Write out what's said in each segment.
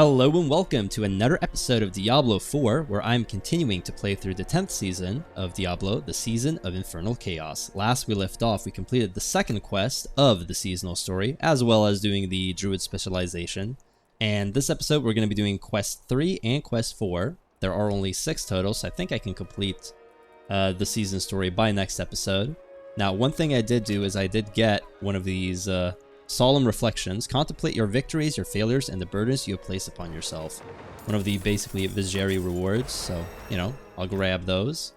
Hello and welcome to another episode of Diablo 4, where I'm continuing to play through the 10th season of Diablo, the Season of Infernal Chaos. Last we left off, we completed the second quest of the seasonal story, as well as doing the Druid specialization. And this episode, we're going to be doing Quest 3 and Quest 4. There are only 6 total, so I think I can complete the season story by next episode. Now, one thing I did do is I did get one of these solemn reflections. Contemplate your victories, your failures, and the burdens you have placed upon yourself. One of the basically Vizjeri rewards, so, you know, I'll grab those.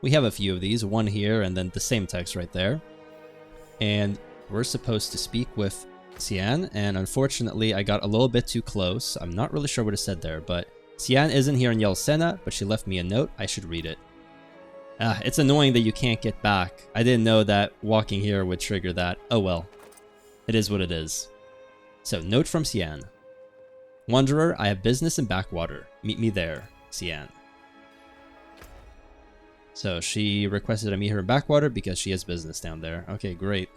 We have a few of these, one here and then the same text right there. And we're supposed to speak with Cian, and unfortunately I got a little bit too close. I'm not really sure what it said there, but Cian isn't here in Yelsena, but she left me a note. I should read it. It's annoying that you can't get back. I didn't know that walking here would trigger that. Oh well. It is what it is. So, note from Cian. Wanderer, I have business in Backwater. Meet me there, Cian. So, she requested I meet her in Backwater because she has business down there. Okay, great.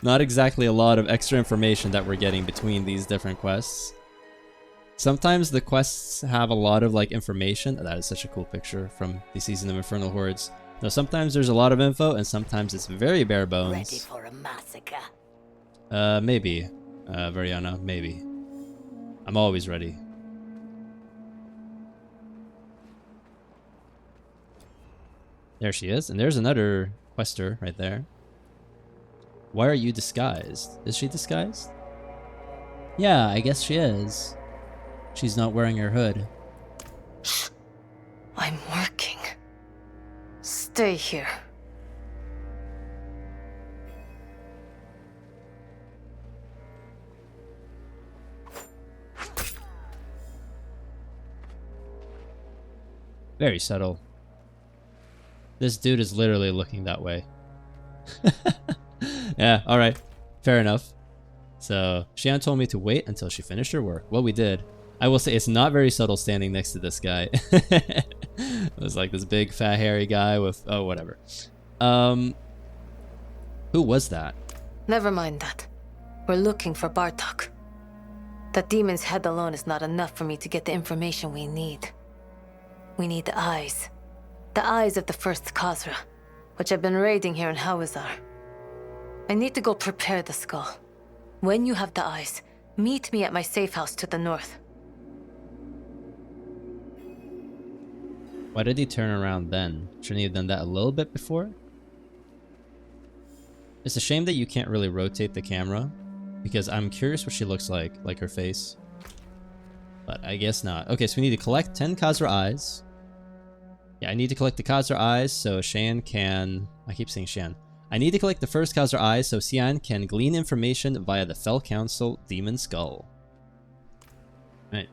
Not exactly a lot of extra information that we're getting between these different quests. Sometimes the quests have a lot of like information. That is such a cool picture from the Season of Infernal Hordes. Now, sometimes there's a lot of info and sometimes it's very bare bones. Ready for a massacre? Maybe. Variana, maybe. I'm always ready. There she is, and there's another quester right there. Why are you disguised? Is she disguised? Yeah, I guess she is. She's not wearing her hood. Shh. I'm working. Stay here. Very subtle. This dude is literally looking that way. Yeah, alright. Fair enough. So, Xian told me to wait until she finished her work. Well, we did. I will say it's not very subtle standing next to this guy. It was like this big, fat, hairy guy with... Oh, whatever. Who was that? Never mind that. We're looking for Bartok. That demon's head alone is not enough for me to get the information we need. We need the eyes. The eyes of the first Khazra, which I've been raiding here in Hawazar. I need to go prepare the skull. When you have the eyes, meet me at my safe house to the north. Why did he turn around then? Shouldn't he have done that a little bit before? It's a shame that you can't really rotate the camera, because I'm curious what she looks like her face. But I guess not. Okay, so we need to collect 10 Khazra eyes. Yeah, I need to collect the Khazra eyes so Shan can... I keep saying Shan. I need to collect the first Khazra eyes so Cian can glean information via the Fell Council Demon Skull. Right.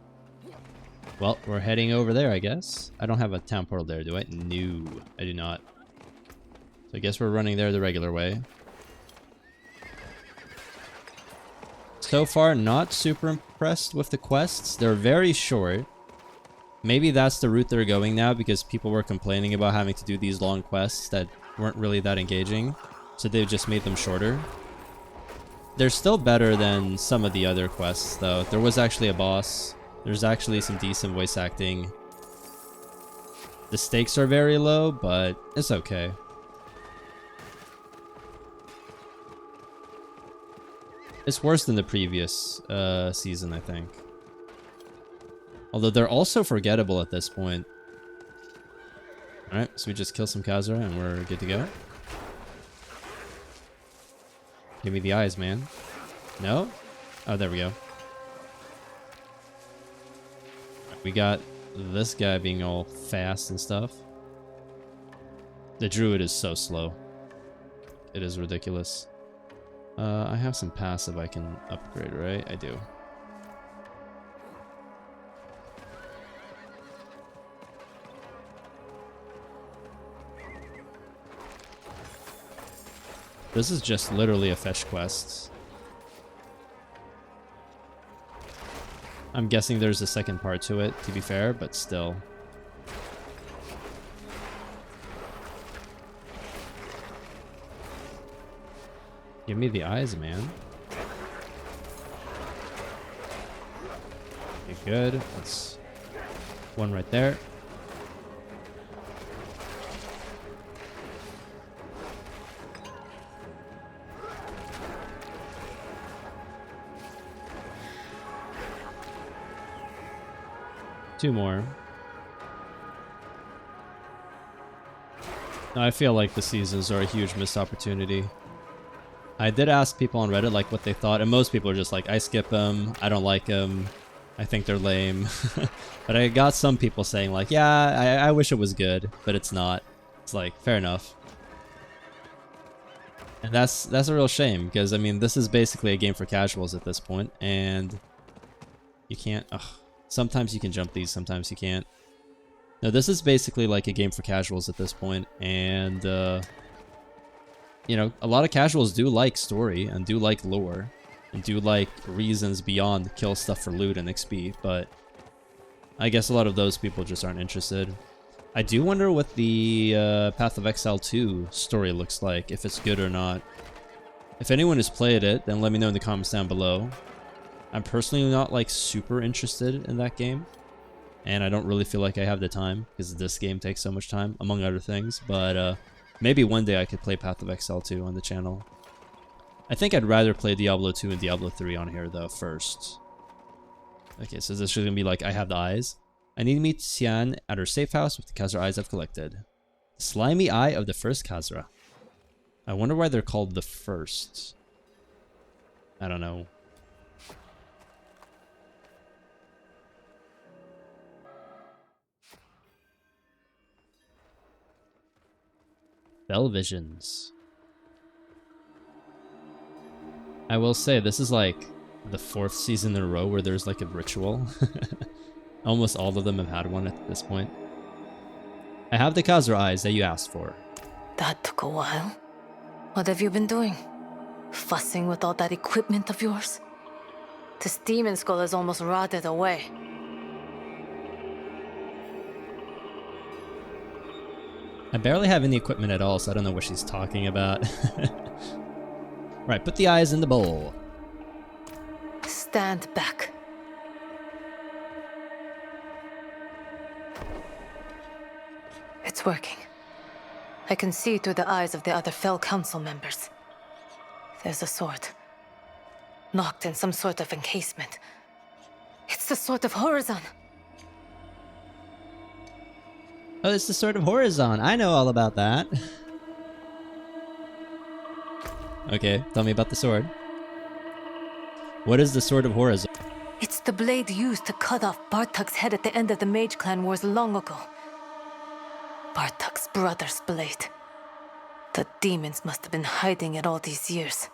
Well, we're heading over there, I guess. I don't have a town portal there, do I? No, I do not. So I guess we're running there the regular way. So far, not super impressed with the quests. They're very short. Maybe that's the route they're going now because people were complaining about having to do these long quests that weren't really that engaging. So they've just made them shorter. They're still better than some of the other quests though. There was actually a boss. There's actually some decent voice acting. The stakes are very low, but it's okay. It's worse than the previous season, I think. Although they're also forgettable at this point. Alright, so we just kill some Khazra and we're good to go. Give me the eyes, man. No? Oh, there we go. We got this guy being all fast and stuff. The druid is so slow. It is ridiculous. I have some passive I can upgrade, right? I do. This is just literally a fetch quest. I'm guessing there's a second part to it, to be fair, but still. Give me the eyes, man. Okay, good. That's one right there. Two more. No, I feel like the seasons are a huge missed opportunity. I did ask people on Reddit like what they thought, and most people are just like, I skip them, I don't like them, I think they're lame. But I got some people saying like, yeah, I wish it was good, but it's not. It's like, fair enough. And that's a real shame, because I mean, this is basically a game for casuals at this point, and you can't, sometimes you can jump these, sometimes you can't. No, this is basically like a game for casuals at this point, and you know, a lot of casuals do like story and do like lore and do like reasons beyond kill stuff for loot and XP, but I guess a lot of those people just aren't interested. I do wonder what the Path of Exile 2 story looks like, if it's good or not. If anyone has played it, then let me know in the comments down below. I'm personally not like super interested in that game, and I don't really feel like I have the time because this game takes so much time, among other things, but maybe one day I could play Path of Exile 2 on the channel. I think I'd rather play Diablo 2 and Diablo 3 on here though first. Okay, so this is gonna be like, I have the eyes. I need to meet Xian at her safe house with the Khazra eyes I've collected. The slimy eye of the first Khazra. I wonder why they're called the first. I don't know. Bell Visions. I will say, this is like the 4th season in a row where there's like a ritual. Almost all of them have had one at this point. I have the Khazra eyes that you asked for. That took a while. What have you been doing? Fussing with all that equipment of yours? This demon skull is almost rotted away. I barely have any equipment at all, so I don't know what she's talking about. Right, put the eyes in the bowl. Stand back. It's working. I can see through the eyes of the other Fell Council members. There's a sword. Locked in some sort of encasement. It's the Sword of Horizon. Oh, it's the Sword of Horizon. I know all about that. Okay, tell me about the sword. What is the Sword of Horizon? It's the blade used to cut off Bartuk's head at the end of the Mage Clan Wars long ago. Bartuk's brother's blade. The demons must have been hiding it all these years.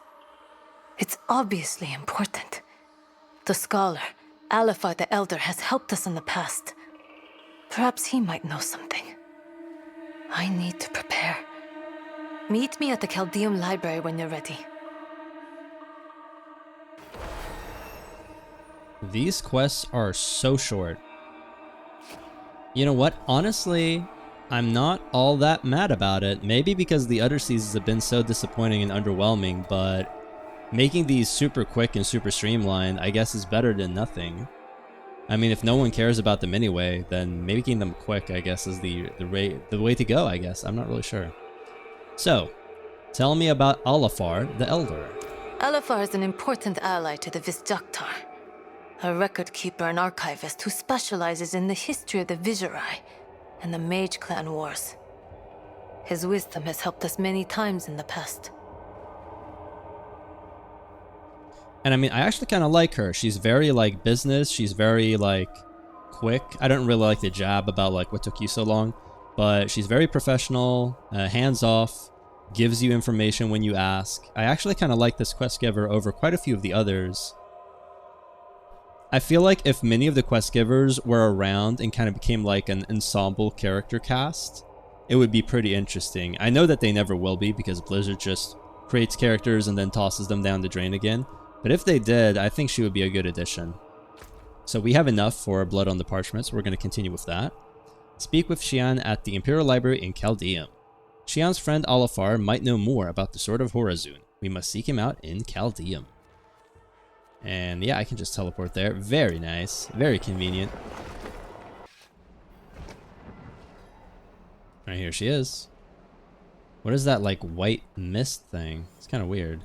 It's obviously important. The scholar, Alifar the Elder, has helped us in the past. Perhaps he might know something. I need to prepare. Meet me at the Chaldeum Library when you're ready. These quests are so short. You know what? Honestly, I'm not all that mad about it. Maybe because the other seasons have been so disappointing and underwhelming, but making these super quick and super streamlined, I guess, is better than nothing. I mean, if no one cares about them anyway, then making them quick, I guess, is the way to go, I guess. I'm not really sure. So, tell me about Alifar the Elder. Alifar is an important ally to the Vizjaktar, a record keeper and archivist who specializes in the history of the Viserai and the Mage Clan Wars. His wisdom has helped us many times in the past. And I mean, I actually kind of like her. She's very, like, business. She's very, like, quick. I don't really like the jab about, like, what took you so long. But she's very professional, hands-off, gives you information when you ask. I actually kind of like this quest giver over quite a few of the others. I feel like if many of the quest givers were around and kind of became like an ensemble character cast, it would be pretty interesting. I know that they never will be because Blizzard just creates characters and then tosses them down the drain again. But if they did, I think she would be a good addition. So we have enough for Blood on the Parchment, so we're going to continue with that. Speak with Xian at the Imperial Library in Chaldeum. Xian's friend Alifar might know more about the Sword of Horizon. We must seek him out in Chaldeum. And yeah, I can just teleport there. Very nice. Very convenient. Alright, here she is. What is that, like, white mist thing? It's kind of weird.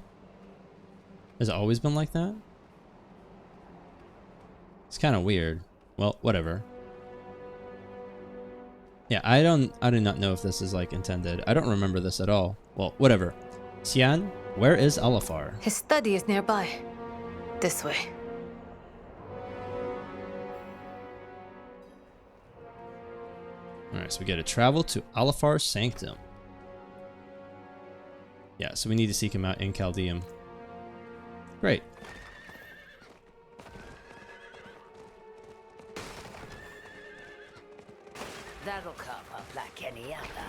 Has it always been like that? It's kind of weird. Well, whatever. Yeah, I do not know if this is, like, intended. I don't remember this at all. Well, whatever. Xian, where is Alafar? His study is nearby. This way. Alright, so we gotta travel to Alafar's Sanctum. Yeah, so we need to seek him out in Chaldeum. Great. That'll come up like any other.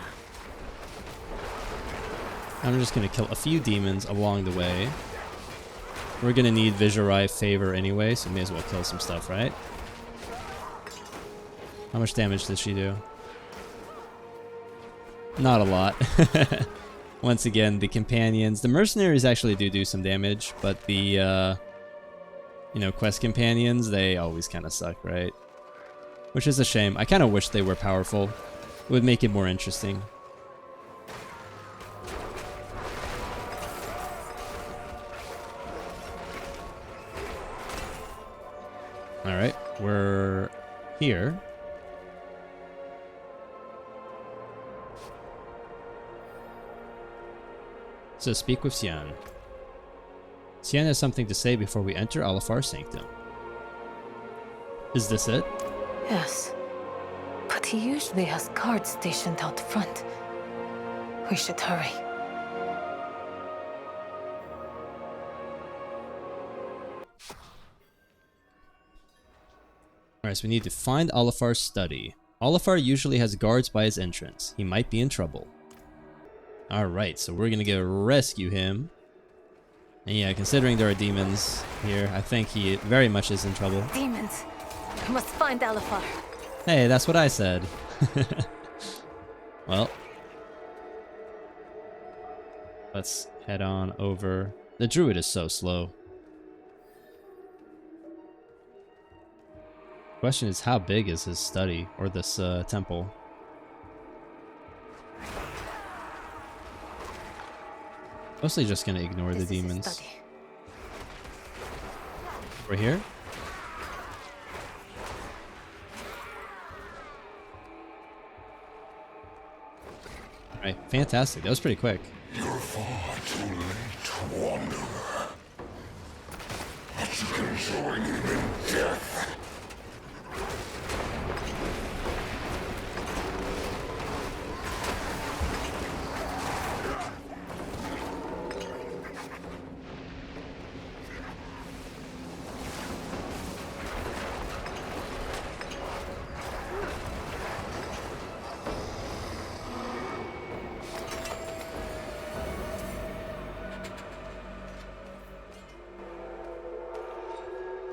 I'm just gonna kill a few demons along the way. We're gonna need Viserai favor anyway, so may as well kill some stuff, right? How much damage did she do? Not a lot. Once again, the companions, the mercenaries actually do some damage, but the, you know, quest companions, they always kind of suck, right? Which is a shame. I kind of wish they were powerful. It would make it more interesting. Alright, we're here. So speak with Xian. Xian has something to say before we enter Alafar's Sanctum. Is this it? Yes. But he usually has guards stationed out front. We should hurry. Alright, so we need to find Alafar's study. Alafar usually has guards by his entrance. He might be in trouble. Alright, so we're gonna go rescue him. And yeah, considering there are demons here, I think he very much is in trouble. Demons! We must find Alafar. Hey, that's what I said. Well. Let's head on over. The druid is so slow. Question is, how big is his study, or this temple? Mostly just gonna ignore the demons. We're here? Alright, fantastic. That was pretty quick. You're far too late, Wanderer. But you can join him in death.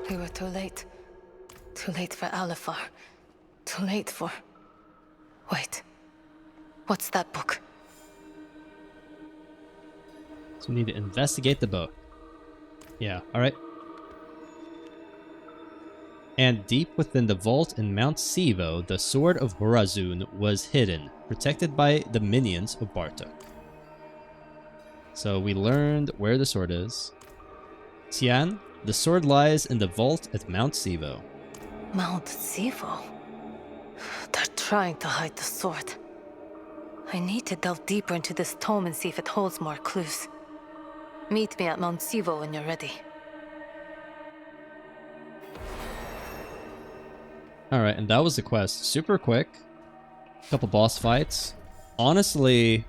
We were too late. Too late for Alafar. Too late for... Wait. What's that book? So we need to investigate the book. Yeah, alright. And deep within the vault in Mount Sivo, the sword of Horazun was hidden, protected by the minions of Bartok. So we learned where the sword is. Xian, the sword lies in the vault at Mount Sivo. Mount Sivo? They're trying to hide the sword. I need to delve deeper into this tome and see if it holds more clues. Meet me at Mount Sivo when you're ready. Alright, and that was the quest. Super quick. Couple boss fights. Honestly,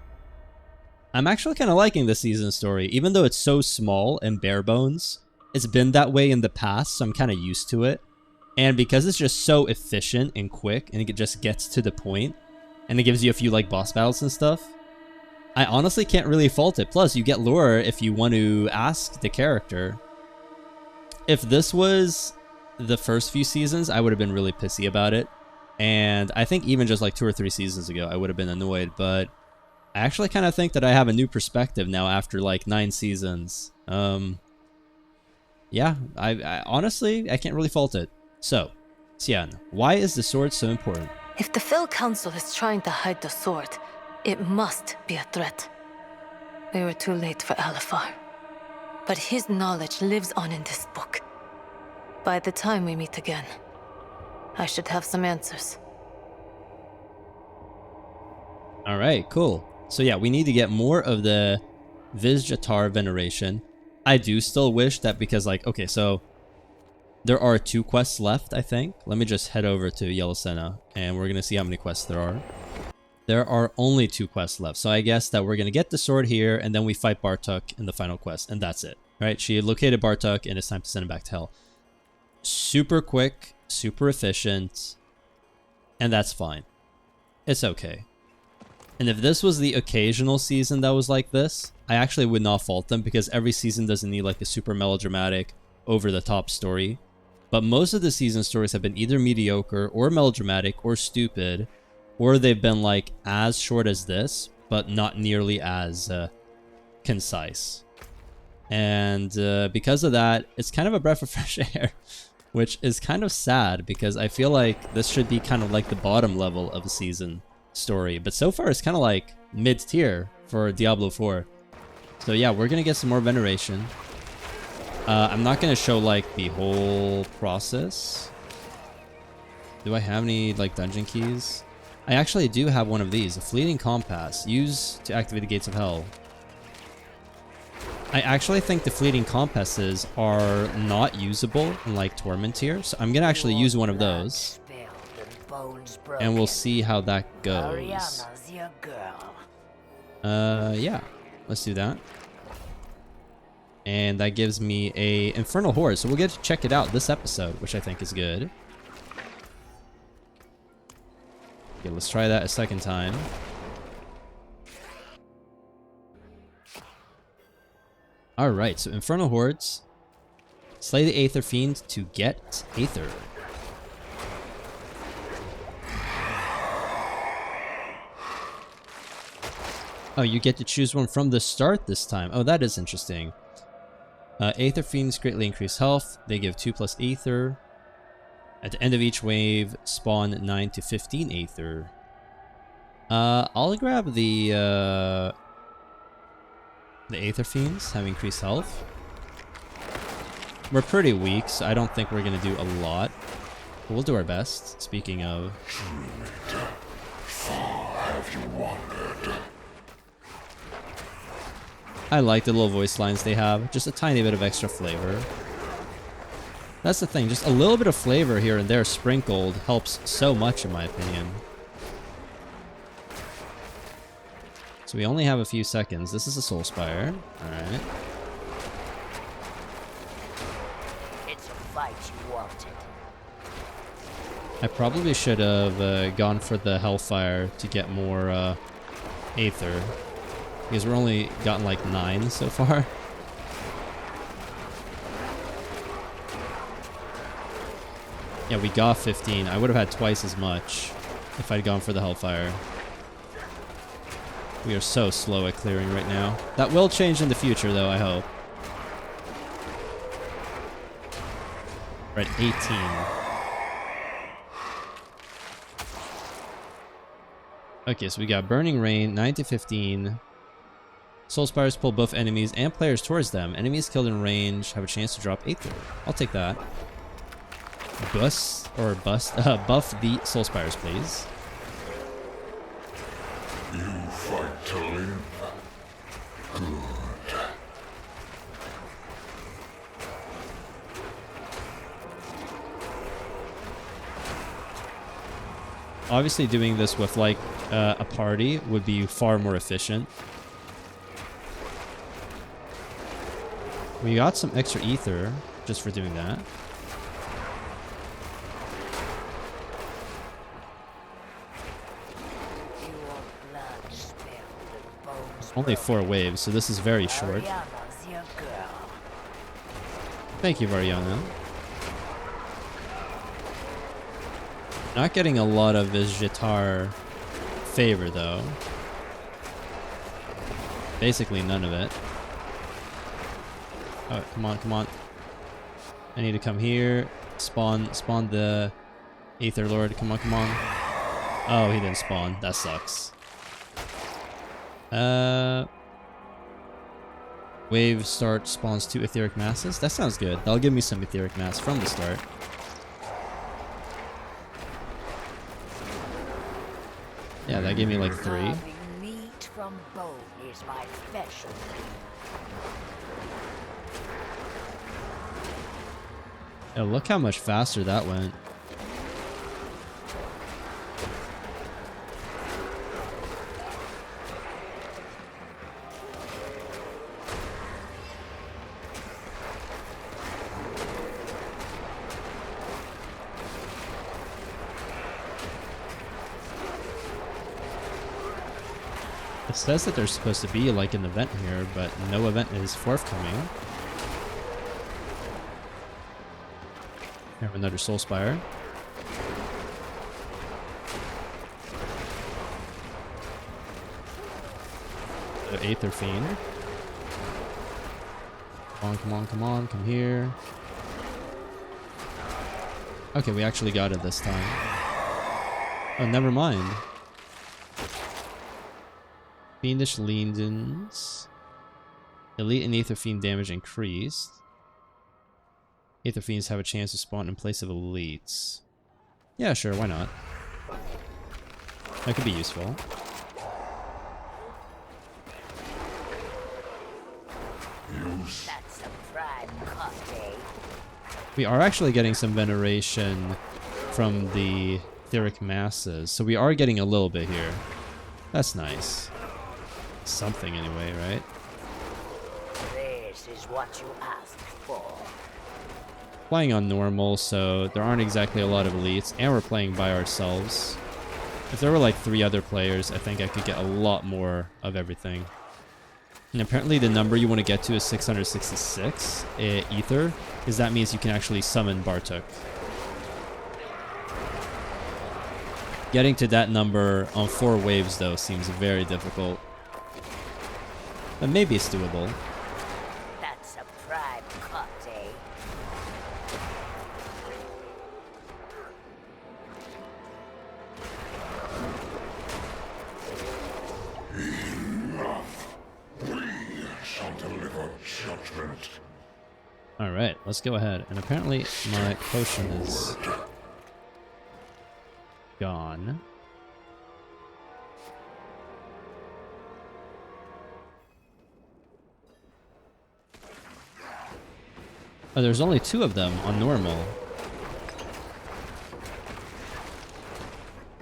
I'm actually kind of liking this season story. Even though it's so small and bare bones, it's been that way in the past, so I'm kind of used to it. And because it's just so efficient and quick, and it just gets to the point, and it gives you a few like boss battles and stuff, I honestly can't really fault it. Plus, you get lore if you want to ask the character. If this was the first few seasons, I would have been really pissy about it. And I think even just like 2 or 3 seasons ago, I would have been annoyed. But I actually kind of think that I have a new perspective now after like 9 seasons. yeah, I honestly, I can't really fault it. So, Xian, why is the sword so important? If the Fell Council is trying to hide the sword, it must be a threat. We were too late for Alifar. But his knowledge lives on in this book. By the time we meet again, I should have some answers. All right, cool. So yeah, we need to get more of the Vizjatar veneration. I do still wish that, because like, okay, so there are 2 quests left, I think. Let me just head over to Yellow Senna and we're gonna see how many quests there are. There are only 2 quests left, so I guess that we're gonna get the sword here and then we fight Bartok in the final quest, and that's it. Right? She located Bartok and it's time to send him back to hell. Super quick, super efficient, and that's fine. It's okay. And if this was the occasional season that was like this, I actually would not fault them, because every season doesn't need like a super melodramatic, over-the-top story. But most of the season stories have been either mediocre or melodramatic or stupid, or they've been like as short as this, but not nearly as concise. And because of that, it's kind of a breath of fresh air, which is kind of sad, because I feel like this should be kind of like the bottom level of a season story, but so far it's kind of like mid-tier for Diablo 4. So yeah, we're gonna get some more veneration. I'm not gonna show like the whole process. Do I have any like dungeon keys? I actually do have one of these, a fleeting compass, used to activate the gates of hell. I actually think the fleeting compasses are not usable in like Torment tier, so I'm gonna actually use one of those. And we'll see how that goes. Yeah. Let's do that. And that gives me a Infernal Horde, so we'll get to check it out this episode, which I think is good. Okay, let's try that a second time. Alright, so Infernal Hordes. Slay the Aether Fiend to get Aether. Oh, you get to choose one from the start this time. Oh, that is interesting. Aether Fiends greatly increase health. They give 2+ Aether. At the end of each wave, spawn 9 to 15 Aether. I'll grab the Aether Fiends have increased health. We're pretty weak, so I don't think we're gonna do a lot. But we'll do our best. Speaking of, Far have you wandered? I like the little voice lines they have. Just a tiny bit of extra flavor. That's the thing. Just a little bit of flavor here and there sprinkled helps so much, in my opinion. So we only have a few seconds. This is a Soul Spire. Alright. It's a fight you wanted. I probably should have gone for the Hellfire to get more Aether. Because we're only gotten like 9 so far. Yeah, we got 15. I would have had twice as much if I'd gone for the Hellfire. We are so slow at clearing right now. That will change in the future though, I hope. We're at 18. Okay, so we got Burning Rain, 9 to 15. Soul Spires pull both enemies and players towards them. Enemies killed in range have a chance to drop Aether. I'll take that. Buff the Soul Spires, please. You fight to live. Good. Obviously doing this with like a party would be far more efficient. We got some extra Aether just for doing that. Only 4 waves, so this is very short. Thank you, Variana. Not getting a lot of Vizjatar favor, though. Basically none of it. Oh, come on, come on. I need to come here. Spawn the Aether Lord. Come on, come on. Oh, he didn't spawn. That sucks. Wave start spawns 2 etheric masses. That sounds good. That'll give me some etheric mass from the start. Yeah, that gave me like 3. Carving meat from bone is my specialty. Oh, look how much faster that went. It says that there's supposed to be like an event here, but no event is forthcoming. We have another Soul Spire. The Aether Fiend. Come on, come on, come on, come here. Okay, we actually got it this time. Oh, never mind. Fiendish Legions. Elite and Aether Fiend damage increased. Aether Fiends have a chance to spawn in place of elites. Yeah, sure, why not? That could be useful. That's a prime cut, eh? We are actually getting some veneration from the etheric masses, so we are getting a little bit here. That's nice. Something anyway, right? This is what you asked for. Playing on normal, so there aren't exactly a lot of elites, and we're playing by ourselves. If there were like 3 other players, I think I could get a lot more of everything. And apparently the number you want to get to is 666 ether, because that means you can actually summon Bartok. Getting to that number on 4 waves, though, seems very difficult. But maybe it's doable. That's a prime cut, eh? Shall deliver judgment. Alright, let's go ahead. And apparently my potion is gone. Oh, there's only 2 of them on normal.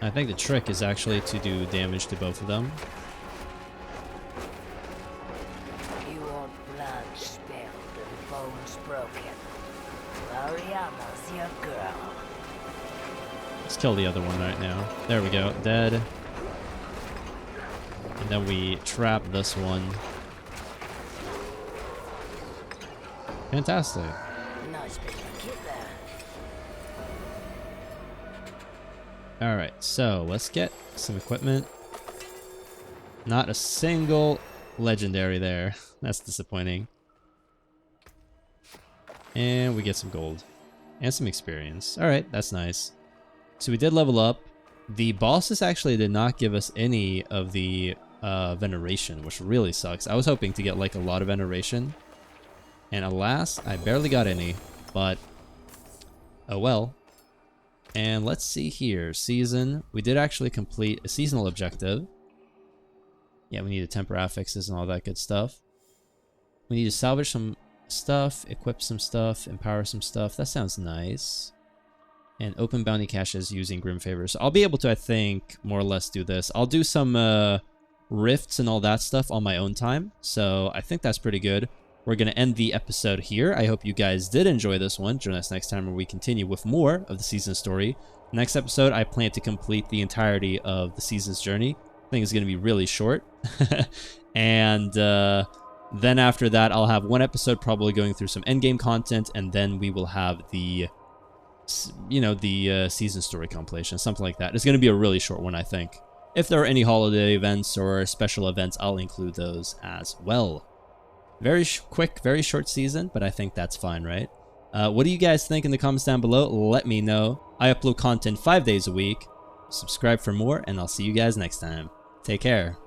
I think the trick is actually to do damage to both of them. You want blood spilled and bones broken. Mariama's your girl. Let's kill the other one right now. There we go. Dead. And then we trap this one. Fantastic. Nice bit of kit there. Alright, so let's get some equipment. Not a single legendary there. That's disappointing. And we get some gold. And some experience. Alright, that's nice. So we did level up. The bosses actually did not give us any of the veneration, which really sucks. I was hoping to get like a lot of veneration. And alas, I barely got any. But, oh well. And let's see here. Season. We did actually complete a seasonal objective. Yeah, we need to temper affixes and all that good stuff. We need to salvage some stuff, equip some stuff, empower some stuff. That sounds nice. And open bounty caches using Grim Favors. So I'll be able to, I think, more or less do this. I'll do some rifts and all that stuff on my own time. So I think that's pretty good. We're going to end the episode here. I hope you guys did enjoy this one. Join us next time where we continue with more of the season story. Next episode, I plan to complete the entirety of the season's journey. I think it's going to be really short. And then after that, I'll have one episode probably going through some endgame content, and then we will have the, you know, the season story compilation, something like that. It's going to be a really short one, I think. If there are any holiday events or special events, I'll include those as well. Very quick, very short season, but I think that's fine, right? What do you guys think in the comments down below? Let me know. I upload content 5 days a week. Subscribe for more, and I'll see you guys next time. Take care.